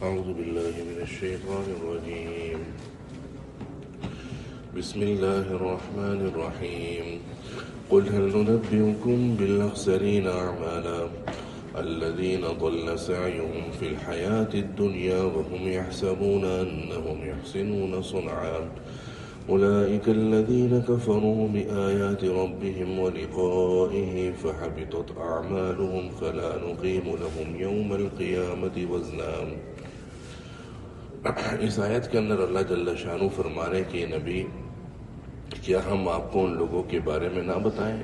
أعوذ بالله من الشيطان الرجيم. بسم الله الرحمن الرحيم. قل هل ننبئكم بالأخسرين أعمالا الذين ضل سعيهم في الحياة الدنيا وهم يحسبون أنهم يحسنون صنعا أولئك الذين كفروا بآيات ربهم ولقائه فحبطت أعمالهم فلا نقيم لهم يوم القيامة وزنا. اس آیت کے اندر اللہ جل شانہ فرمانے کہ نبی کیا ہم آپ کو ان لوگوں کے بارے میں نہ بتائیں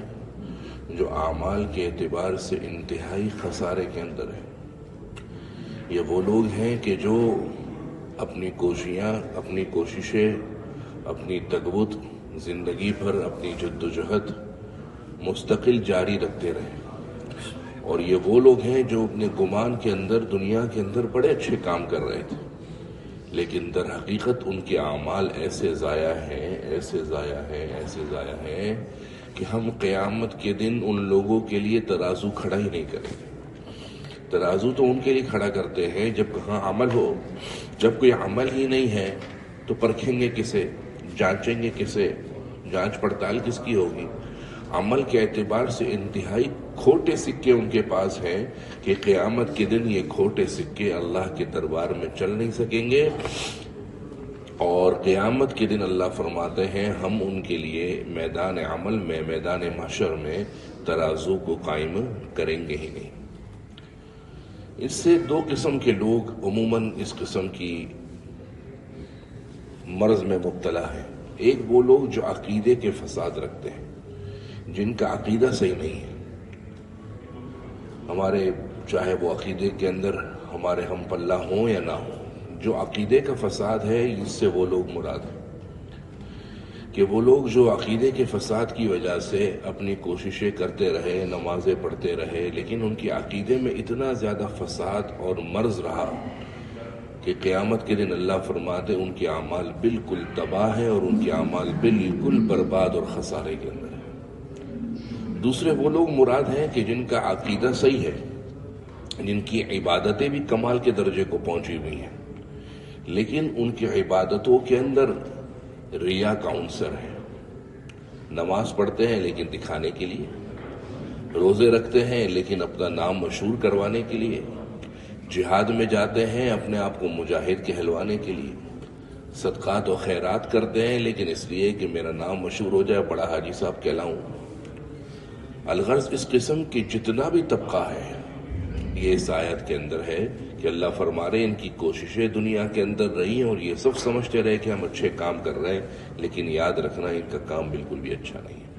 جو اعمال کے اعتبار سے انتہائی خسارے کے اندر ہیں. یہ وہ لوگ ہیں کہ جو اپنی کوششیں اپنی تگبت زندگی بھر اپنی جدوجہد مستقل جاری رکھتے رہے، اور یہ وہ لوگ ہیں جو اپنے گمان کے اندر دنیا کے اندر بڑے اچھے کام کر رہے تھے، لیکن در حقیقت ان کے اعمال ایسے ضائع ہیں کہ ہم قیامت کے دن ان لوگوں کے لیے ترازو کھڑا ہی نہیں کریں گے. ترازو تو ان کے لیے کھڑا کرتے ہیں جب کہاں عمل ہو. جب کوئی عمل ہی نہیں ہے تو پرکھیں گے کسے، جانچیں گے کسے، جانچ پڑتال کس کی ہوگی؟ عمل کے اعتبار سے انتہائی کھوٹے سکے ان کے پاس ہیں کہ قیامت کے دن یہ کھوٹے سکے اللہ کے دربار میں چل نہیں سکیں گے، اور قیامت کے دن اللہ فرماتے ہیں ہم ان کے لیے میدان عمل میں، میدان محشر میں ترازو کو قائم کریں گے ہی نہیں. اس سے دو قسم کے لوگ عموماً اس قسم کی مرض میں مبتلا ہیں. ایک وہ لوگ جو عقیدے کے فساد رکھتے ہیں، جن کا عقیدہ صحیح نہیں ہے. ہمارے چاہے وہ عقیدے کے اندر ہمارے ہم پلہ ہوں یا نہ ہوں، جو عقیدے کا فساد ہے اس سے وہ لوگ مراد ہیں کہ وہ لوگ جو عقیدے کے فساد کی وجہ سے اپنی کوششیں کرتے رہے، نمازیں پڑھتے رہے، لیکن ان کی عقیدے میں اتنا زیادہ فساد اور مرض رہا کہ قیامت کے دن اللہ فرماتے ان کے اعمال بالکل تباہ ہیں اور ان کے اعمال بالکل برباد اور خسارے کے اندر ہیں. دوسرے وہ لوگ مراد ہیں کہ جن کا عقیدہ صحیح ہے، جن کی عبادتیں بھی کمال کے درجے کو پہنچی ہوئی ہیں، لیکن ان کی عبادتوں کے اندر ریا کا عنصر ہے. نماز پڑھتے ہیں لیکن دکھانے کے لیے، روزے رکھتے ہیں لیکن اپنا نام مشہور کروانے کے لیے، جہاد میں جاتے ہیں اپنے آپ کو مجاہد کہلوانے کے لیے، صدقات و خیرات کرتے ہیں لیکن اس لیے کہ میرا نام مشہور ہو جائے، بڑا حاجی صاحب کہلاؤں. الغرض اس قسم کی جتنا بھی طبقہ ہے یہ اس آیت کے اندر ہے کہ اللہ فرما رہے ان کی کوششیں دنیا کے اندر رہی ہیں اور یہ سب سمجھتے رہے کہ ہم اچھے کام کر رہے ہیں، لیکن یاد رکھنا ان کا کام بالکل بھی اچھا نہیں ہے.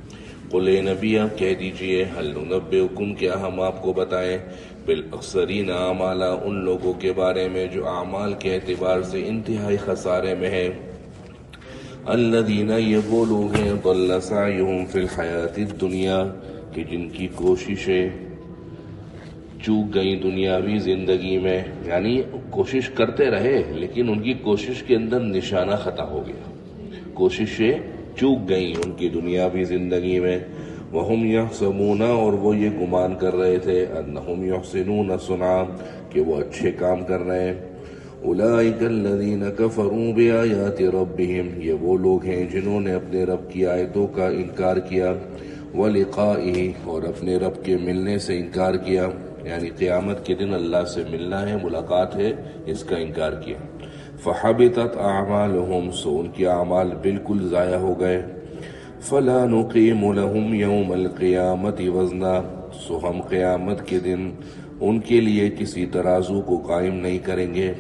قل اے نبی آپ کہہ دیجئے هل ننبئکم کیا ہم آپ کو بتائیں بالاخسرین اعمالا ان لوگوں کے بارے میں جو اعمال کے اعتبار سے انتہائی خسارے میں ہیں. الذین یہ وہ لوگ ہیں ضل سعیہم فی الحیات الدنیا کہ جن کی کوششیں چوک گئیں دنیاوی زندگی میں، یعنی کوشش کرتے رہے لیکن ان کی کوشش کے اندر نشانہ خطا ہو گیا، کوششیں چوک گئیں ان کی دنیاوی زندگی میں. وہم یحسبون اور وہ یہ گمان کر رہے تھے انہم یحسنون صنعا کہ وہ اچھے کام کر رہے ہیں. اولئک الذین کفروا بآیات ربہم یہ وہ لوگ ہیں جنہوں نے اپنے رب کی آیتوں کا انکار کیا، ولقائہ اور اپنے رب کے ملنے سے انکار کیا، یعنی قیامت کے دن اللہ سے ملنا ہے، ملاقات ہے، اس کا انکار کیا. فحبطت اعمالہم سو ان کے اعمال بالکل ضائع ہو گئے. فلا نقیم لہم یوم القیامت وزنا سو ہم قیامت کے دن ان کے لیے کسی ترازو کو قائم نہیں کریں گے.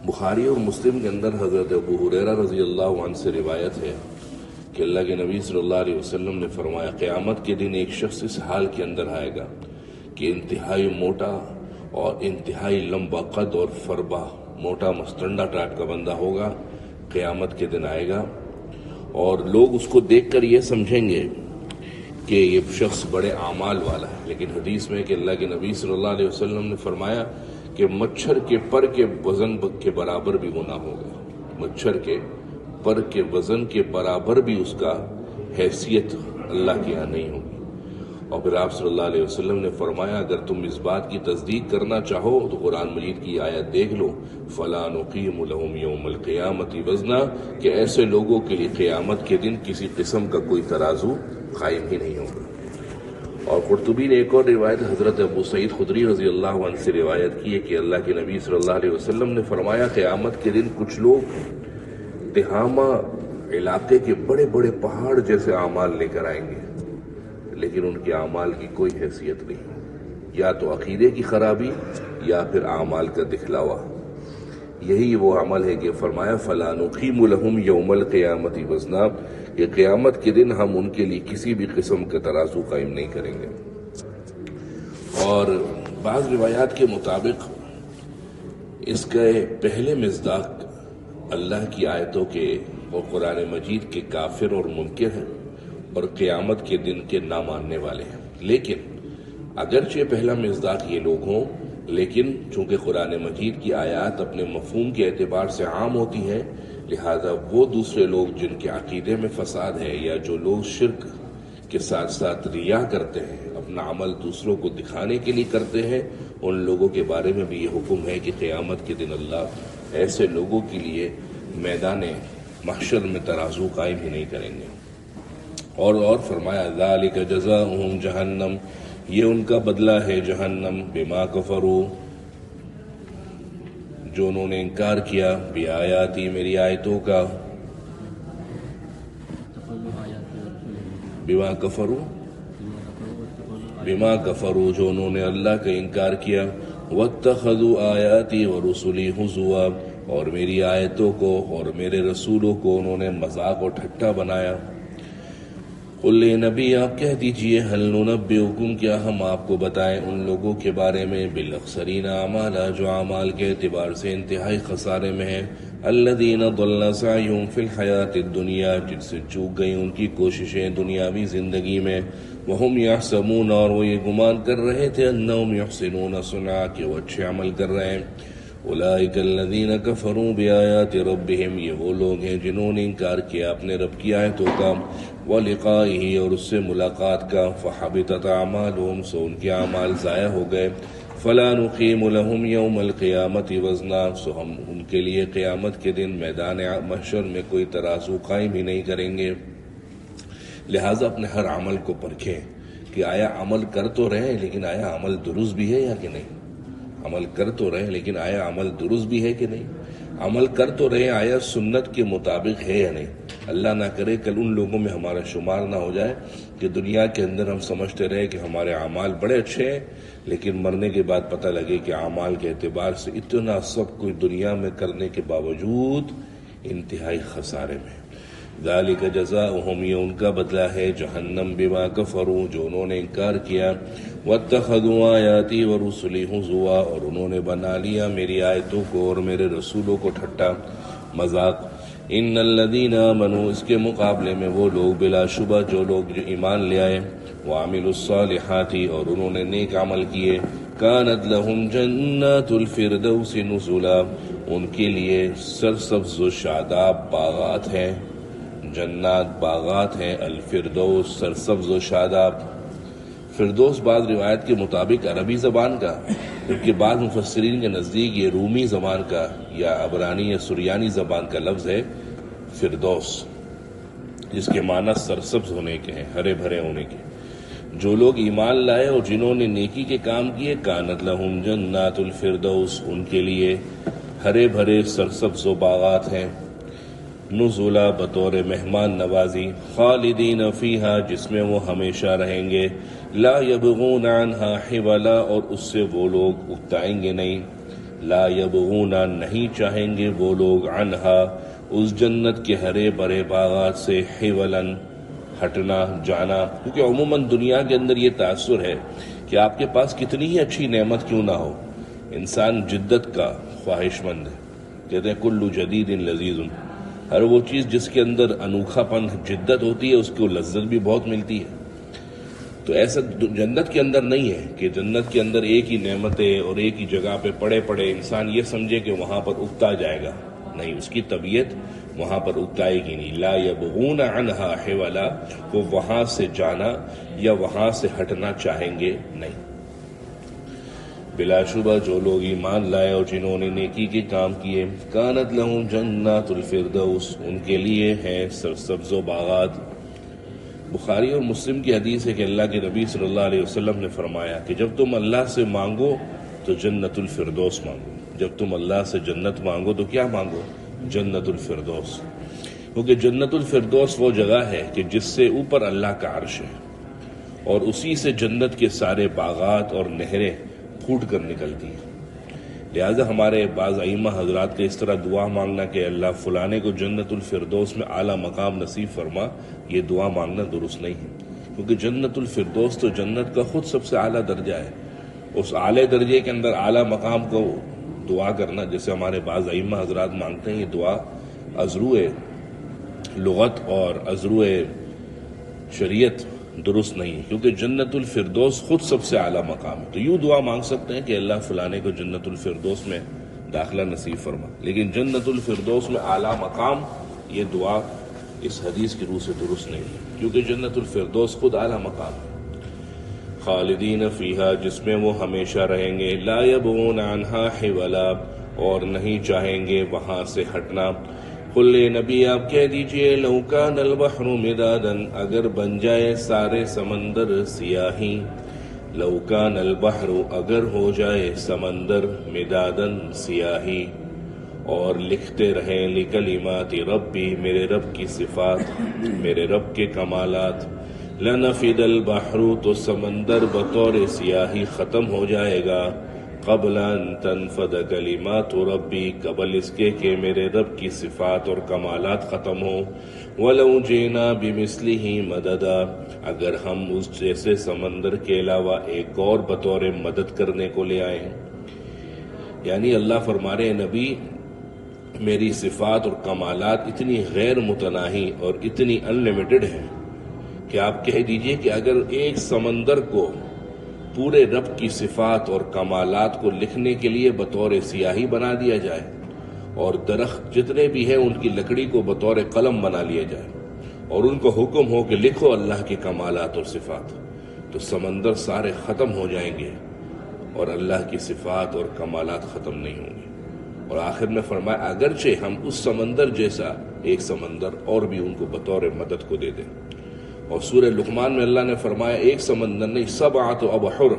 بخاری اور مسلم کے اندر حضرت ابو ہریرہ رضی اللہ عنہ سے روایت ہے کہ اللہ کے نبی صلی اللہ علیہ وسلم نے فرمایا قیامت کے دن ایک شخص اس حال کے اندر آئے گا کہ انتہائی موٹا اور انتہائی لمبا قد اور فربا، موٹا مستنڈا ٹائپ کا بندہ ہوگا. قیامت کے دن آئے گا اور لوگ اس کو دیکھ کر یہ سمجھیں گے کہ یہ شخص بڑے اعمال والا ہے، لیکن حدیث میں کہ اللہ کے نبی صلی اللہ علیہ وسلم نے فرمایا کہ مچھر کے پر کے وزن کے برابر بھی وہ نہ ہوگا، مچھر کے پر کے وزن کے برابر بھی اس کا حیثیت اللہ کے یہاں نہیں ہوگی. اور پھر آپ صلی اللہ علیہ وسلم نے فرمایا اگر تم اس بات کی تصدیق کرنا چاہو تو قرآن مجید کی آیت دیکھ لو، فَلَا نُقِيمُ لَهُمْ يَوْمَ الْقِيَامَةِ وَزْنًا، کہ ایسے لوگوں کے لیے قیامت کے دن کسی قسم کا کوئی ترازو قائم ہی نہیں ہوگا۔ اور قرطبی نے ایک اور روایت حضرت ابو سعید خدری رضی اللہ عنہ سے روایت کی ہے کہ اللہ کے نبی صلی اللہ علیہ وسلم نے فرمایا قیامت کے دن کچھ لوگ تہامہ علاقے کے بڑے بڑے پہاڑ جیسے اعمال لے کر آئیں گے، لیکن ان کے اعمال کی کوئی حیثیت نہیں، یا تو عقیدے کی خرابی یا پھر اعمال کا دکھلاوا۔ یہی وہ عمل ہے کہ فرمایا فَلَا نُقِيمُ لَهُمْ يَوْمَ الْقِيَامَةِ وَزْنًا، کہ قیامت کے دن ہم ان کے لیے کسی بھی قسم کا ترازو قائم نہیں کریں گے۔ اور بعض روایات کے مطابق اس کے پہلے مصداق اللہ کی آیتوں کے اور قرآن مجید کے کافر اور منکر ہیں، اور قیامت کے دن کے نہ ماننے والے ہیں۔ لیکن اگرچہ پہلا مصداق یہ لوگ ہوں، لیکن چونکہ قرآن مجید کی آیات اپنے مفہوم کے اعتبار سے عام ہوتی ہیں، لہذا وہ دوسرے لوگ جن کے عقیدے میں فساد ہے، یا جو لوگ شرک کے ساتھ ساتھ ریا کرتے ہیں، اپنا عمل دوسروں کو دکھانے کے لیے کرتے ہیں، ان لوگوں کے بارے میں بھی یہ حکم ہے کہ قیامت کے دن اللہ ایسے لوگوں کے لیے میدان محشر میں ترازو قائم ہی نہیں کریں گے۔ اور فرمایا ذالک جزاؤہم جہنم، یہ ان کا بدلہ ہے جہنم، بما کفروا، جو انہوں نے انکار کیا، بآیاتی، میری آیتوں کا، بما کفروا، جو انہوں نے اللہ کا انکار کیا، واتخذوا آیاتی ورسلی ہزوا، اور میری آیتوں کو اور میرے رسولوں کو انہوں نے مذاق اور ٹھٹا بنایا۔ قل اے نبی آپ کہہ دیجئے هل ننبئکم، کیا ہم آپ کو بتائیں ان لوگوں کے بارے میں بالاخسرین اعمالا، جو اعمال کے اعتبار سے انتہائی خسارے میں ہیں، الذین ضل سعیہم فی الحیاۃ الدنیا، جن سے چوک گئی ان کی کوششیں دنیاوی زندگی میں، وہم یحسبون، اور وہ یہ گمان کر رہے تھے، انہم یحسنون صنعا، کہ وہ اچھے عمل کر رہے ہیں۔ اولئک الذین کفروا بآیات ربہم، یہ وہ لوگ ہیں جنہوں نے انکار کیا اپنے رب کی آیتوں کا، ولقائہ، اور اس سے ملاقات کا، فحبطت اعمالہم، سو ان کے اعمال ضائع ہو گئے، فلا نقیم لہم یوم القیامت وزنا، سو ہم ان کے لیے قیامت کے دن میدان محشر میں کوئی ترازو قائم ہی نہیں کریں گے۔ لہٰذا اپنے ہر عمل کو پرکھیں کہ آیا عمل کر تو رہے لیکن آیا عمل درست بھی ہے یا کہ نہیں، عمل کر تو رہے لیکن آیا عمل درست بھی ہے کہ نہیں، عمل کر تو رہے آیا سنت کے مطابق ہے یا نہیں۔ اللہ نہ کرے کل ان لوگوں میں ہمارا شمار نہ ہو جائے کہ دنیا کے اندر ہم سمجھتے رہے کہ ہمارے اعمال بڑے اچھے ہیں، لیکن مرنے کے بعد پتہ لگے کہ اعمال کے اعتبار سے اتنا سب کچھ دنیا میں کرنے کے باوجود انتہائی خسارے میں۔ ذالک جزاؤہم، یہ ان کا بدلہ ہے جہنم، بما کفروا، جو انہوں نے انکار کیا، واتخذوا آیاتی ورسلی ہزوا، اور انہوں نے بنا لیا میری آیتوں کو اور میرے رسولوں کو ٹھٹا مذاق۔ ان الذین آمنوا، اس کے مقابلے میں وہ لوگ بلا شبہ جو لوگ جو ایمان لے آئے، وعملوا الصالحات، اور انہوں نے نیک عمل کیے، کانت لہم جنات الفردوس نزلا، ان کے لیے سرسبز و شاداب باغات ہیں، جنات باغات ہیں، الفردوس سرسبز و شاداب۔ فردوس بعض روایت کے مطابق عربی زبان کا، جبکہ بعض مفسرین کے نزدیک یہ رومی زبان کا یا عبرانی یا سریانی زبان کا لفظ ہے فردوس، جس کے معنی سرسبز ہونے کے ہیں، ہرے بھرے ہونے کے۔ جو لوگ ایمان لائے اور جنہوں نے نیکی کے کام کیے، کانت لہم جنات الفردوس، ان کے لیے ہرے بھرے سرسبز و باغات ہیں، نزلا، بطور مہمان نوازی، خالدین فیہا، جس میں وہ ہمیشہ رہیں گے، لا یبغون عنہا حولا، اور اس سے وہ لوگ اکتائیں گے نہیں، لا یبغون، نہیں چاہیں گے وہ لوگ، عنہا، اس جنت کے ہرے بھرے باغات سے، حولا، ہٹنا جانا، کیونکہ عموماً دنیا کے اندر یہ تاثر ہے کہ آپ کے پاس کتنی ہی اچھی نعمت کیوں نہ ہو، انسان جدت کا خواہش مند ہے۔ کہتے ہیں کل جدید لذیذ، ہر وہ چیز جس کے اندر انوکھا پن جدت ہوتی ہے اس کو لذت بھی بہت ملتی ہے۔ تو ایسا جنت کے اندر نہیں ہے کہ جنت کے اندر ایک ہی نعمتیں اور ایک ہی جگہ پہ پڑے انسان یہ سمجھے کہ وہاں پر اگتا جائے گا، نہیں، اس کی طبیعت وہاں پر اکتائے گی نہیں. لا یبغون عنہا حولا، وہ وہاں سے جانا یا وہاں سے ہٹنا چاہیں گے نہیں. بلا شبہ جو لوگ ایمان لائے اور جنہوں نے نیکی کے کام کیے، کانت لہم جنات الفردوس، ان کے لیے ہیں سرسبز و باغات. بخاری اور مسلم کی حدیث ہے کہ اللہ کے نبی صلی اللہ علیہ وسلم نے فرمایا کہ جب تم اللہ سے مانگو تو جنت الفردوس مانگو. جب تم اللہ سے جنت مانگو تو کیا مانگو؟ جنت الفردوس. کیونکہ جنت الفردوس وہ جگہ ہے کہ جس سے اوپر اللہ کا عرش ہے، اور اسی سے جنت کے سارے باغات اور نہریں پھوٹ کر نکلتی ہیں. لہٰذا ہمارے بعض ائمہ حضرات کا اس طرح دعا مانگنا کہ اللہ فلانے کو جنت الفردوس میں اعلیٰ مقام نصیب فرما، یہ دعا مانگنا درست نہیں ہے. کیونکہ جنت الفردوس تو جنت کا خود سب سے اعلیٰ درجہ ہے. اس اعلیٰ درجے کے اندر اعلیٰ مقام کو دعا کرنا، جیسے ہمارے بعض ائمہ حضرات مانگتے ہیں، یہ دعا ازرو لغت اور ازرو شریعت درست نہیں ہے. کیونکہ جنت الفردوس خود سب سے اعلیٰ مقام ہے. تو یوں دعا مانگ سکتے ہیں کہ اللہ فلانے کو جنت الفردوس میں داخلہ نصیب فرما، لیکن جنت الفردوس میں اعلیٰ مقام، یہ دعا اس حدیث کی روح سے درست نہیں ہے. کیونکہ جنت الفردوس خود اعلیٰ مقام ہے. خالدین فیہا، جس میں وہ ہمیشہ رہیں گے. لا یبغون عنہا حولا، اور نہیں چاہیں گے وہاں سے ہٹنا. قل نبی آپ کہہ دیجئے لو کان البحر مدادا، اگر بن جائے سارے سمندر سیاہی. لو کان البحر، اگر ہو جائے سمندر مدادا سیاہی، اور لکھتے رہیں لکلمات ربی، میرے رب کی صفات، میرے رب کے کمالات. لنفد البحر، تو سمندر بطور سیاہی ختم ہو جائے گا. قبل ان تنفد کلمات ربی، قبل اس کے کہ میرے رب کی صفات اور کمالات ختم ہوں. ولو جئنا بمثلہ مددا، اگر ہم اس جیسے سمندر کے علاوہ ایک اور بطور مدد کرنے کو لے آئیں. یعنی اللہ فرما رہے نبی، میری صفات اور کمالات اتنی غیر متناہی اور اتنی انلیمیٹڈ ہیں کہ آپ کہہ دیجئے کہ اگر ایک سمندر کو پورے رب کی صفات اور کمالات کو لکھنے کے لیے بطور سیاہی بنا دیا جائے، اور درخت جتنے بھی ہیں ان کی لکڑی کو بطور قلم بنا لیا جائے، اور ان کو حکم ہو کہ لکھو اللہ کے کمالات اور صفات، تو سمندر سارے ختم ہو جائیں گے اور اللہ کی صفات اور کمالات ختم نہیں ہوں گے. اور آخر میں فرمایا اگرچہ ہم اس سمندر جیسا ایک سمندر اور بھی ان کو بطور مدد کو دے دیں. اور سورہ لقمان میں اللہ نے فرمایا ایک سمندر نہیں، سبعۃ ابحر،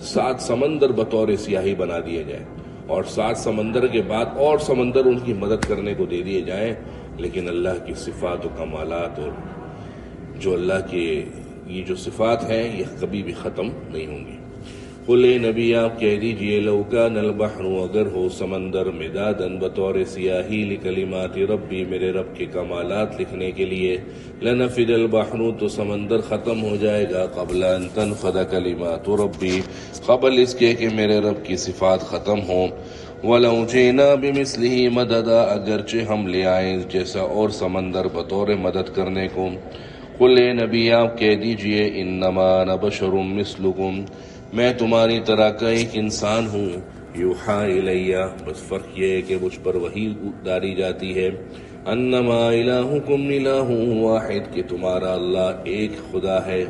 7 سمندر بطور سیاہی بنا دیے جائیں، اور 7 سمندر کے بعد اور سمندر ان کی مدد کرنے کو دے دیے جائیں. لیکن اللہ کی صفات و کمالات اور جو اللہ کے یہ جو صفات ہیں یہ کبھی بھی ختم نہیں ہوں گی. قل نبی آپ کہہ دیجئے لو کان البحر، اگر ہو سمندر مدادن بطور سیاہی لکلمات ربی، میرے رب کے کمالات لکھنے کے لیے. لنفد البحر، تو سمندر ختم ہو جائے گا. قبل ان تنفد کلمات ربی، قبل اس کے کہ میرے رب کی صفات ختم ہوں. ولو جئنا بمثلہ مددا، اگرچہ ہم لے آئیں جیسا اور سمندر بطور مدد کرنے کو. قل نبی آپ کہہ دیجئے انما انا بشر مثلکم، میں تمہاری طرح کا ایک انسان ہوں. یوحا الیہ، بس فرق یہ ہے کہ مجھ پر وحی اتاری جاتی ہے. انما الہکم الہ واحد، کہ تمہارا اللہ ایک خدا ہے.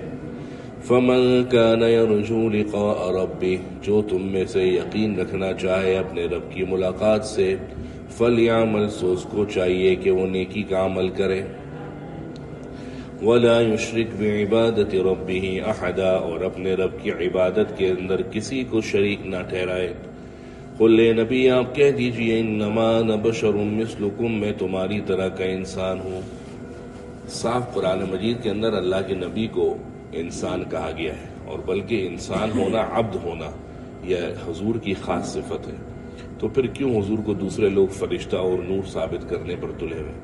فمن کان یرجو لقاء ربہ، جو تم میں سے یقین رکھنا چاہے اپنے رب کی ملاقات سے. فلیعمل، سو اس کو چاہیے کہ وہ نیکی کا عمل کرے. ولا یشرک بعبادت ربہ احدا، اور اپنے رب کی عبادت کے اندر کسی کو شریک نہ ٹھہرائے. قل نبی آپ کہہ دیجئے انما انا بشر مثلکم، میں تمہاری طرح کا انسان ہوں. صاف قرآن مجید کے اندر اللہ کے نبی کو انسان کہا گیا ہے، اور بلکہ انسان ہونا، عبد ہونا، یہ حضور کی خاص صفت ہے. تو پھر کیوں حضور کو دوسرے لوگ فرشتہ اور نور ثابت کرنے پر تلے ہوئے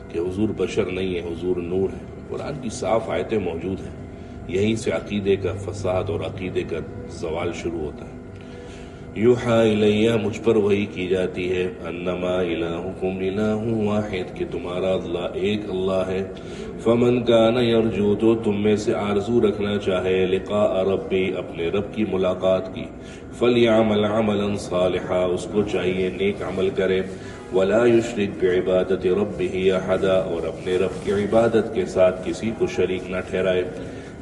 کہ حضور بشر نہیں ہے، حضور نور ہے؟ قرآن کی صاف آیتیں موجود ہیں. یہیں سے عقیدے کا فساد اور عقیدے کا زوال شروع ہوتا ہے. یوحا الیہ مجھ پر وحی کی جاتی ہے، انما الہکم الہ واحد کہ تمہارا اللہ ایک اللہ ہے، فمن کان یرجو تو تم میں سے آرزو رکھنا چاہے لقاء ربی اپنے رب کی ملاقات کی، فلیعمل عملا صالحا اس کو چاہیے نیک عمل کرے، ولا یشرک بعبادت ربہ احدا اور اپنے رب کی عبادت کے ساتھ کسی کو شریک نہ ٹھہرائے۔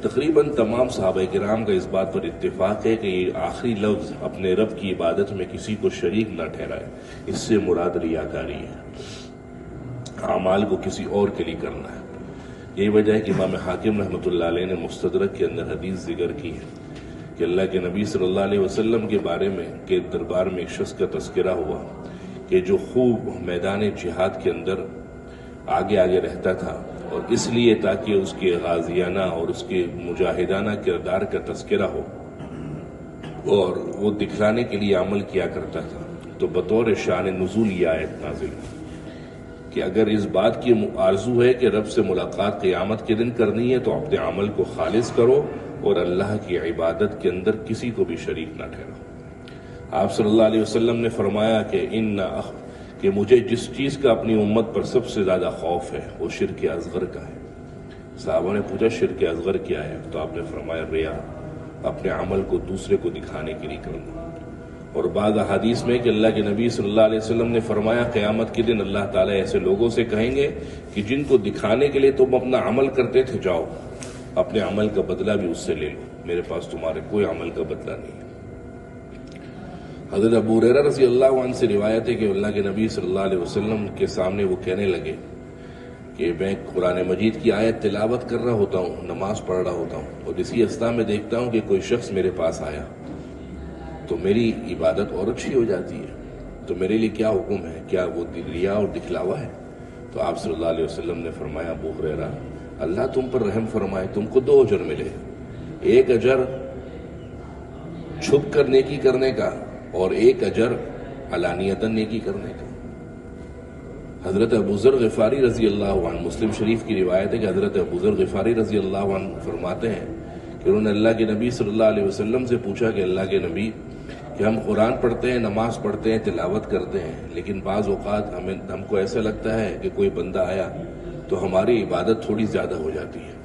تقریباً تمام صحابہ کرام کا اس بات پر اتفاق ہے کہ یہ آخری لفظ اپنے رب کی عبادت میں کسی کو شریک نہ ٹھہرائے، اس سے مراد ریاکاری ہے، اعمال کو کسی اور کے لیے کرنا ہے۔ یہی وجہ ہے کہ امام حاکم رحمۃ اللہ علیہ نے مستدرک کے اندر حدیث ذکر کی ہے کہ اللہ کے نبی صلی اللہ علیہ وسلم کے بارے میں کہ دربار میں ایک شخص کا تذکرہ ہوا کہ جو خوب میدان جہاد کے اندر آگے آگے رہتا تھا، اور اس لیے تاکہ اس کے غازیانہ اور اس کے مجاہدانہ کردار کا تذکرہ ہو اور وہ دکھلانے کے لیے عمل کیا کرتا تھا، تو بطور شان نزول یہ آیت نازل ہوئی کہ اگر اس بات کی آرزو ہے کہ رب سے ملاقات قیامت کے دن کرنی ہے تو اپنے عمل کو خالص کرو اور اللہ کی عبادت کے اندر کسی کو بھی شریک نہ ٹھہراؤ۔ آپ صلی اللہ علیہ وسلم نے فرمایا کہ مجھے جس چیز کا اپنی امت پر سب سے زیادہ خوف ہے وہ شرک اصغر کا ہے۔ صحابہ نے پوچھا شرک اصغر کیا ہے؟ تو آپ نے فرمایا ریا، اپنے عمل کو دوسرے کو دکھانے کے لیے کرنا۔ اور بعض احادیث میں کہ اللہ کے نبی صلی اللہ علیہ وسلم نے فرمایا قیامت کے دن اللہ تعالیٰ ایسے لوگوں سے کہیں گے کہ جن کو دکھانے کے لیے تم اپنا عمل کرتے تھے، جاؤ اپنے عمل کا بدلہ بھی اس سے لے لو، میرے پاس تمہارے کوئی عمل کا بدلہ نہیں ہے۔ حضرت ابو ہریرہ رضی اللہ عنہ سے روایت ہے کہ اللہ کے نبی صلی اللہ علیہ وسلم کے سامنے وہ کہنے لگے کہ میں قرآن مجید کی آیت تلاوت کر رہا ہوتا ہوں، نماز پڑھ رہا ہوتا ہوں، اور اسی اثناء میں دیکھتا ہوں کہ کوئی شخص میرے پاس آیا تو میری عبادت اور اچھی ہو جاتی ہے، تو میرے لیے کیا حکم ہے؟ کیا وہ ریا اور دکھلاوا ہے؟ تو آپ صلی اللہ علیہ وسلم نے فرمایا ابو ہریرہ اللہ تم پر رحم فرمائے، تم کو 2 اجر ملے، ایک اجر چھپ کر نیکی کرنے کا اور ایک اجر علانیتاً نیکی کرنے کا۔ حضرت ابو ذر غفاری رضی اللہ عنہ، مسلم شریف کی روایت ہے کہ حضرت ابو ذر غفاری رضی اللہ عنہ فرماتے ہیں کہ انہوں نے اللہ کے نبی صلی اللہ علیہ وسلم سے پوچھا کہ اللہ کے نبی کہ ہم قرآن پڑھتے ہیں، نماز پڑھتے ہیں، تلاوت کرتے ہیں، لیکن بعض اوقات ہم کو ایسا لگتا ہے کہ کوئی بندہ آیا تو ہماری عبادت تھوڑی زیادہ ہو جاتی ہے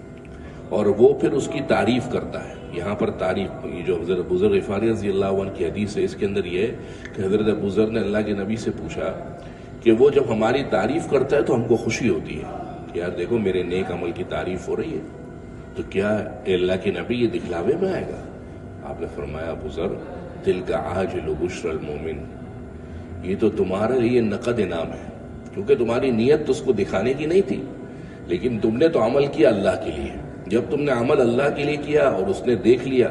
اور وہ پھر اس کی تعریف کرتا ہے۔ یہاں پر تعریف، یہ جو حضرت ابو ذر غفاری رضی اللہ عنہ کی حدیث ہے، اس کے اندر یہ ہے کہ حضرت ابو ذر نے اللہ کے نبی سے پوچھا کہ وہ جب ہماری تعریف کرتا ہے تو ہم کو خوشی ہوتی ہے کہ یار دیکھو میرے نیک عمل کی تعریف ہو رہی ہے، تو کیا اللہ کے نبی یہ دکھلاوے میں آئے گا؟ آپ نے فرمایا ابو ذر تلک عاجل بشر المومن، یہ تو تمہارے لیے نقد انعام ہے، کیونکہ تمہاری نیت تو اس کو دکھانے کی نہیں تھی، لیکن تم نے تو عمل کیا اللہ کے لیے۔ جب تم نے عمل اللہ کے لیے کیا اور اس نے دیکھ لیا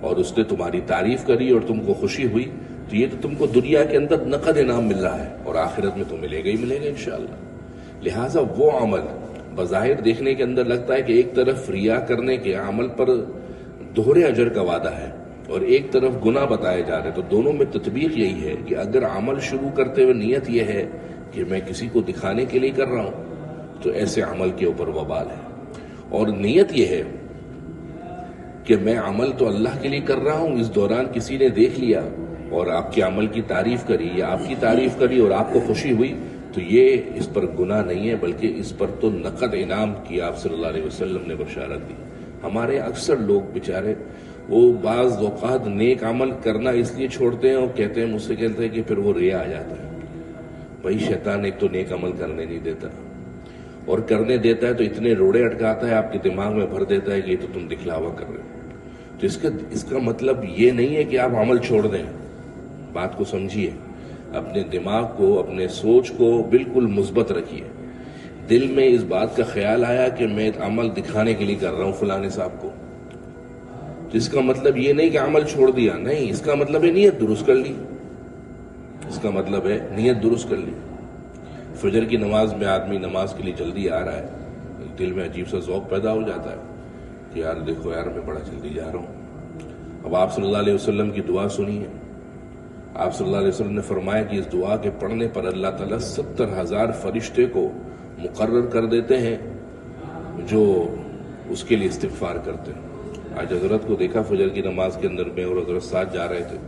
اور اس نے تمہاری تعریف کری اور تم کو خوشی ہوئی، تو یہ تو تم کو دنیا کے اندر نقد انعام مل رہا ہے اور آخرت میں تو ملے گا ہی ملے گا انشاءاللہ۔ لہٰذا وہ عمل بظاہر دیکھنے کے اندر لگتا ہے کہ ایک طرف ریا کرنے کے عمل پر دوہرے اجر کا وعدہ ہے اور ایک طرف گناہ بتائے جا رہے، تو دونوں میں تطبیق یہی ہے کہ اگر عمل شروع کرتے ہوئے نیت یہ ہے کہ میں کسی کو دکھانے کے لیے کر رہا ہوں تو ایسے عمل کے اوپر وبال ہے، اور نیت یہ ہے کہ میں عمل تو اللہ کے لیے کر رہا ہوں، اس دوران کسی نے دیکھ لیا اور آپ کے عمل کی تعریف کری یا آپ کی تعریف کری اور آپ کو خوشی ہوئی، تو یہ اس پر گناہ نہیں ہے بلکہ اس پر تو نقد انعام کی آپ صلی اللہ علیہ وسلم نے بشارت دی۔ ہمارے اکثر لوگ بیچارے وہ بعض اوقات نیک عمل کرنا اس لیے چھوڑتے ہیں اور کہتے ہیں، مجھ سے کہتے ہیں کہ پھر وہ ریا آ جاتا ہے۔ بھائی شیطان ایک تو نیک عمل کرنے نہیں دیتا، اور کرنے دیتا ہے تو اتنے روڑے اٹکاتا ہے آپ کے دماغ میں بھر دیتا ہے کہ یہ تو تم دکھلاوا کر رہے ہو۔ تو اس کا مطلب یہ نہیں ہے کہ آپ عمل چھوڑ دیں، بات کو سمجھیے، اپنے دماغ کو، اپنے سوچ کو بالکل مثبت رکھیے۔ دل میں اس بات کا خیال آیا کہ میں عمل دکھانے کے لیے کر رہا ہوں فلانے صاحب کو، تو اس کا مطلب یہ نہیں کہ عمل چھوڑ دیا، نہیں، اس کا مطلب ہے نیت درست کر لی، اس کا مطلب ہے نیت درست کر لی۔ فجر کی نماز میں آدمی نماز کے لیے جلدی آ رہا ہے، دل میں عجیب سا ذوق پیدا ہو جاتا ہے کہ یار دیکھو یار میں بڑا جلدی جا رہا ہوں۔ اب آپ صلی اللہ علیہ وسلم کی دعا سنیے۔ آپ صلی اللہ علیہ وسلم نے فرمایا کہ اس دعا کے پڑھنے پر اللہ تعالیٰ 70,000 فرشتے کو مقرر کر دیتے ہیں جو اس کے لیے استغفار کرتے ہیں۔ آج حضرت کو دیکھا فجر کی نماز کے اندر میں اور حضرت ساتھ جا رہے تھے،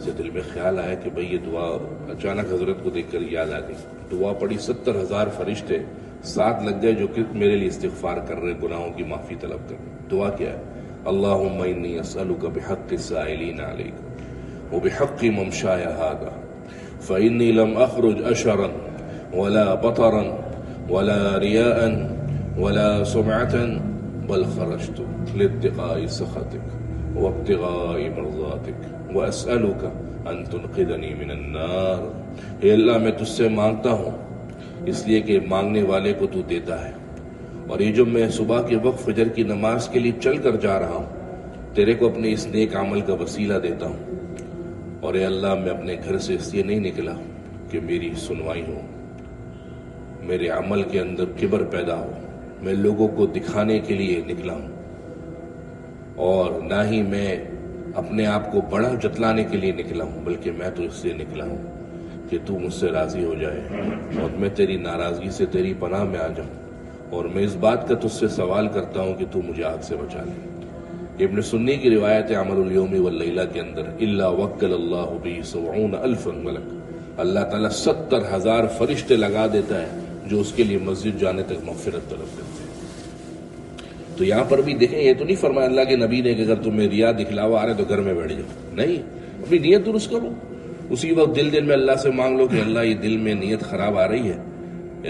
سے دل میں خیال آیا کہ بھئی یہ دعا اچانک حضرت کو دیکھ کر یاد آ گئی. دعا پڑی, 70,000 فرشتے ساتھ لگ گئے جو کہ میرے لیے استغفار کر رہے, گناہوں کی معافی طلب کر رہے. دعا کیا ہے؟ اللہم انی اسألک بحق السائلین علیک وبحق ممشای ھذا فإنی لم اخرج اشرا ولا بطرا ولا ریاء ولا سمعة بل خرجت لاتقاء سخطک وابتغاء مرضاتک واسألک ان تنقذنی من النار. اے اللہ میں تجھ سے مانگتا ہوں اس لیے کہ مانگنے والے کو تو دیتا ہے, اور یہ جو میں صبح کے وقت فجر کی نماز کے لیے چل کر جا رہا ہوں تیرے کو اپنے اس نیک عمل کا وسیلہ دیتا ہوں. اور اے اللہ میں اپنے گھر سے اس لیے نہیں نکلا کہ میری سنوائی ہو, میرے عمل کے اندر کبر پیدا ہو, میں لوگوں کو دکھانے کے لیے نکلا ہوں, اور نہ ہی میں اپنے آپ کو بڑا جتلانے کے لیے نکلا ہوں, بلکہ میں تو اس لیے نکلا ہوں کہ تو مجھ سے راضی ہو جائے اور میں تیری ناراضگی سے تیری پناہ میں آ جاؤں. اور میں اس بات کا تجھ سے سوال کرتا ہوں کہ تو مجھے آگ سے بچا لے. ابن سنی کی روایت ہے عمل اليوم واللیلہ کے اندر, الا وکل اللہ بہ 70,000 ملک, اللہ تعالیٰ 70,000 فرشتے لگا دیتا ہے جو اس کے لیے مسجد جانے تک مغفرت طلب کرتے ہیں. تو یہاں پر بھی دیکھیں, یہ تو نہیں فرمایا اللہ کے نبی نے کہ اگر تمہیں ریا دکھلاوا آ رہے تو گھر میں بیٹھ جاؤ, نہیں, اپنی نیت درست کرو. اسی وقت دل میں اللہ سے مانگ لو کہ اللہ یہ دل میں نیت خراب آ رہی ہے,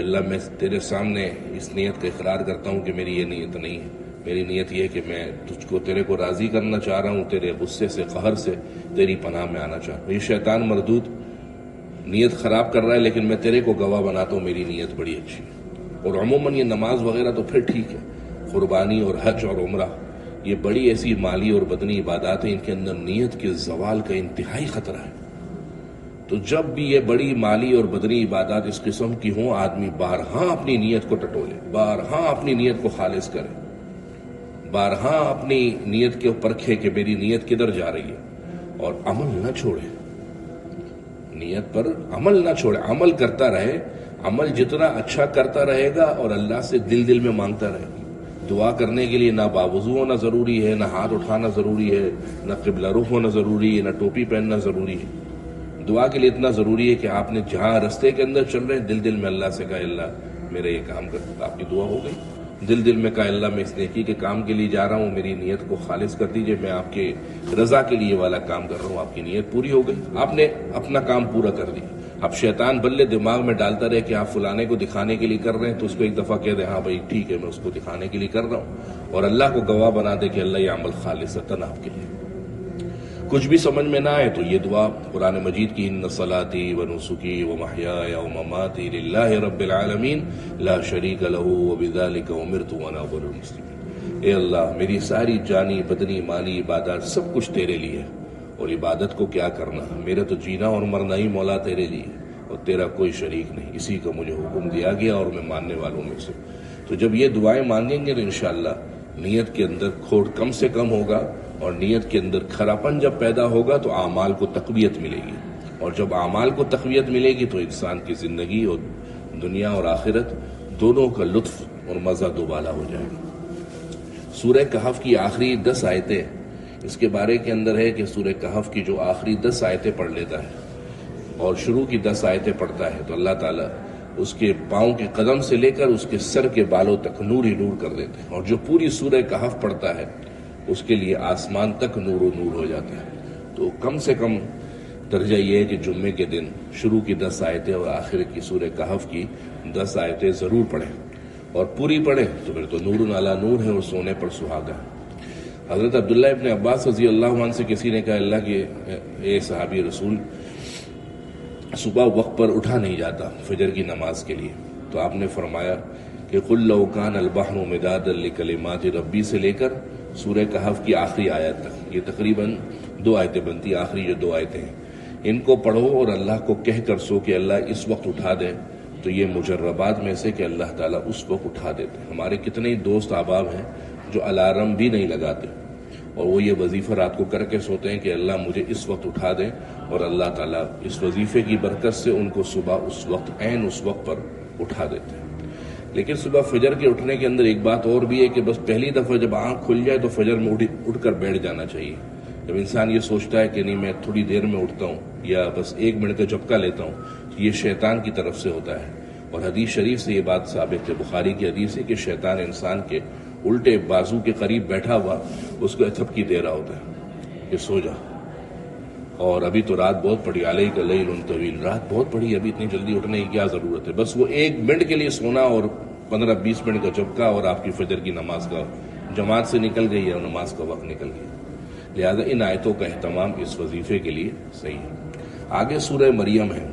اللہ میں تیرے سامنے اس نیت کا اقرار کرتا ہوں کہ میری یہ نیت نہیں ہے, میری نیت یہ ہے کہ میں تجھ کو تیرے کو راضی کرنا چاہ رہا ہوں, تیرے غصے سے قہر سے تیری پناہ میں آنا چاہ رہا ہوں. یہ شیطان مردود نیت خراب کر رہا ہے, لیکن میں تیرے کو گواہ بناتا ہوں میری نیت بڑی اچھی ہے. اور عموماً یہ نماز وغیرہ تو پھر ٹھیک ہے, قربانی اور حج اور عمرہ یہ بڑی ایسی مالی اور بدنی عبادات ہیں, ان کے اندر نیت کے زوال کا انتہائی خطرہ ہے. تو جب بھی یہ بڑی مالی اور بدنی عبادات اس قسم کی ہوں, آدمی بارہا اپنی نیت کو ٹٹولے, بارہا اپنی نیت کو خالص کرے, بارہا اپنی نیت کے پرکھے کہ میری نیت کدھر جا رہی ہے, اور عمل نہ چھوڑے, نیت پر عمل نہ چھوڑے, عمل کرتا رہے. عمل جتنا اچھا کرتا رہے گا اور اللہ سے دل میں مانگتا رہے گا. دعا کرنے کے لیے نہ باوضو ہونا ضروری ہے, نہ ہاتھ اٹھانا ضروری ہے, نہ قبلہ رخ ہونا ضروری ہے, نہ ٹوپی پہننا ضروری ہے. دعا کے لیے اتنا ضروری ہے کہ آپ نے جہاں رستے کے اندر چل رہے ہیں دل میں اللہ سے کہا اللہ میرا یہ کام کر, آپ کی دعا ہو گئی. دل میں کہا اللہ میں اس نیکی کے کام کے لیے جا رہا ہوں, میری نیت کو خالص کر دیجئے, میں آپ کے رضا کے لیے والا کام کر رہا ہوں, آپ کی نیت پوری ہو گئی, آپ نے اپنا کام پورا کر دیا. اب شیطان بلے دماغ میں ڈالتا رہے کہ آپ فلانے کو دکھانے کے لیے کر رہے ہیں, تو اس کو ایک دفعہ کہہ دے ہاں بھائی ٹھیک ہے میں اس کو دکھانے کے لیے کر رہا ہوں, اور اللہ کو گواہ بنا دے کہ اللہ یہ عمل خالصتاً آپ کے لیے. کچھ بھی سمجھ میں نہ آئے تو یہ دعا قرآن مجید کی ان صلاتی و نسکی و محیای و مماتی للہ رب العالمین لا شریک لہ وبذالک امرت وانا اول المسلمین. اے اللہ میری ساری جانی بدنی مالی عبادات سب کچھ تیرے لیے, اور عبادت کو کیا کرنا, میرا تو جینا اور مرنا ہی مولا تیرے لیے, اور تیرا کوئی شریک نہیں, اسی کا مجھے حکم دیا گیا اور میں ماننے والوں میں سے. تو جب یہ دعائیں مانگیں گے تو انشاءاللہ نیت کے اندر کھوٹ کم سے کم ہوگا, اور نیت کے اندر کھراپن جب پیدا ہوگا تو اعمال کو تقویت ملے گی, اور جب اعمال کو تقویت ملے گی تو انسان کی زندگی اور دنیا اور آخرت دونوں کا لطف اور مزہ دوبالا ہو جائے گا. سورہ کہف کی آخری 10 آیتیں اس کے بارے کے اندر ہے کہ سورہ کہف کی جو آخری 10 آیتیں پڑھ لیتا ہے اور شروع کی 10 آیتیں پڑھتا ہے تو اللہ تعالیٰ اس کے پاؤں کے قدم سے لے کر اس کے سر کے بالوں تک نور ہی نور کر دیتے ہیں, اور جو پوری سورہ کہف پڑھتا ہے اس کے لیے آسمان تک نور و نور ہو جاتا ہے. تو کم سے کم درجہ یہ ہے کہ جمعے کے دن شروع کی 10 آیتیں اور آخر کی سورہ کہف کی 10 آیتیں ضرور پڑھیں, اور پوری پڑھیں تو پھر تو نور علی نور ہے اور سونے پر سہاگا ہے. حضرت عبداللہ ابن عباس رضی اللہ عنہ سے کسی نے کہا اللہ کے اے صحابی رسول, صبح وقت پر اٹھا نہیں جاتا فجر کی نماز کے لیے, تو آپ نے فرمایا کہ قل لو کان البحر مدادا لکلمات ربی سے لے کر سورہ کہف کی آخری آیت تک, یہ تقریباً 2 آیتیں بنتی, آخری جو 2 آیتیں ہیں ان کو پڑھو اور اللہ کو کہہ کر سو کہ اللہ اس وقت اٹھا دے, تو یہ مجربات میں سے کہ اللہ تعالیٰ اس وقت اٹھا دیتے. ہمارے کتنے ہی دوست احباب ہیں جو الارم بھی نہیں لگاتے اور وہ یہ وظیفہ رات کو کر کے سوتے ہیں کہ اللہ مجھے اس وقت اٹھا دیں, اور اللہ تعالیٰ اس وظیفے کی برکت سے ان کو صبح اس وقت عین اس وقت پر اٹھا دیتے ہیں. لیکن صبح فجر کے اٹھنے کے اندر ایک بات اور بھی ہے کہ بس پہلی دفعہ جب آنکھ کھل جائے تو فجر میں اٹھ کر بیٹھ جانا چاہیے, جب انسان یہ سوچتا ہے کہ نہیں میں تھوڑی دیر میں اٹھتا ہوں یا بس 1 منٹ کا جھپکا لیتا ہوں، یہ شیطان کی طرف سے ہوتا ہے. اور حدیث شریف سے یہ بات ثابت ہے، بخاری کی حدیث ہے کہ شیطان انسان کے الٹے بازو کے قریب بیٹھا ہوا اس کو تھپکی دے رہا ہوتا ہے کہ سو جا. اور ابھی تو رات بہت پڑی، علیک لیل طویل، رات بہت پڑی، ابھی اتنی جلدی اٹھنے کی کیا ضرورت ہے. بس وہ 1 منٹ کے لیے سونا اور 15-20 منٹ کا جھپکا اور آپ کی فجر کی نماز کا جماعت سے نکل گئی ہے اور نماز کا وقت نکل گیا. لہذا ان آیتوں کا اہتمام اس وظیفے کے لیے صحیح ہے. آگے سورہ مریم ہے.